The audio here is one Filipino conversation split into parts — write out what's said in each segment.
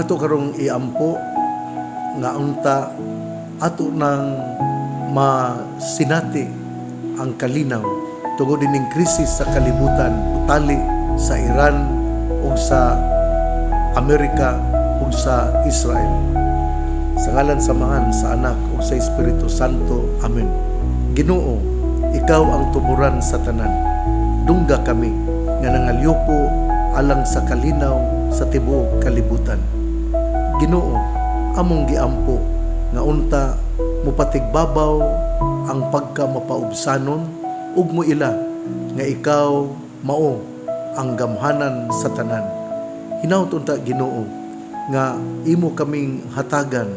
ato karong iampo nga unta ato nang masinati ang kalinaw tungod ining krisis sa kalibutan, tali sa Iran o sa Amerika o sa Israel. Sa ngalan samahan sa Anak o sa Espiritu Santo. Amen. Ginoo, ikaw ang tuburan sa tanan. Dungga kami nga nangalyupo alang sa kalinaw sa tibuok kalibutan. Ginoo, among giampo nga unta mupatigbabaw ang pagka mapaubsanon ug moila nga ikaw mao ang gamhanan sa tanan. Hinaut unta Ginoo nga imo kaming hatagan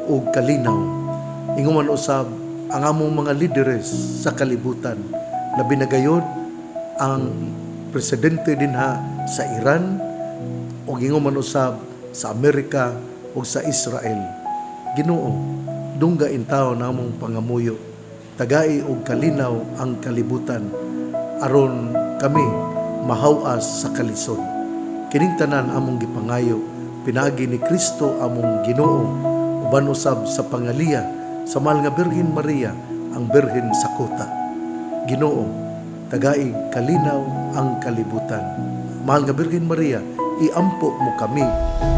og kalinaw. Ingon man usab ang among mga lideres sa kalibutan, labi na gayud ang presidente dinha sa Iran o ingon man usab sa Amerika o sa Israel. Ginoo, dungga intaw namong pangamuyo, tagai og kalinaw ang kalibutan aron kami mahawas sa kalisod. Kining tanan among gipangayo pinaagi ni Kristo among Ginoo, uban usab sa pangaliya sa mahal nga Birhen Maria, ang Birhen sa Kuta. Ginoo, tagai kalinaw ang kalibutan. Mahal nga Birhen Maria, iampo mo kami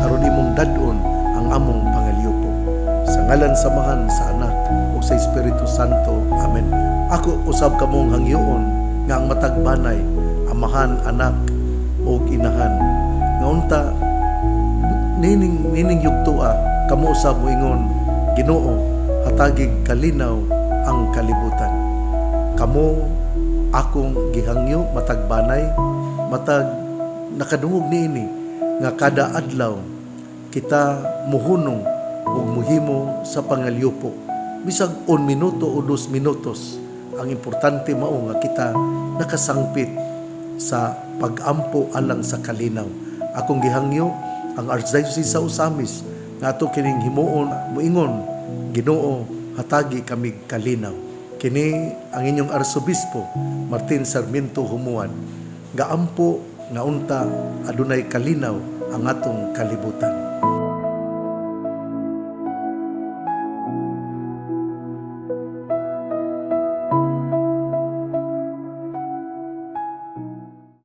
aron imong dadon ang among pangalyupo. Sa ngalan samahan sa Anak o sa Espiritu Santo. Amen. Ako usab kamong hangyoon nga ang matagbanay, amahan, anak o inahan. Nga unta nining yugtua kamo usab moingon, Ginoo, hatagig kalinaw ang kalibutan. Kamo akong gihangyo matagbanay, matag nakadungog niini nga kada adlaw kita muhunong ug muhimo sa pangalyupo. Bisag 1 minuto o 2 minutos, ang importante mao nga kita nakasangpit sa pag-ampo alang sa kalinaw. Akong gihangyo ang Archdiocese sa Osamis nga ato kining himuon moingon, Ginoo, hatagi kami kalinaw. Kini ang inyong Arsobispo Martin Sarmiento Humuan, gaampo nga unta adunay kalinaw ang atong kalibutan.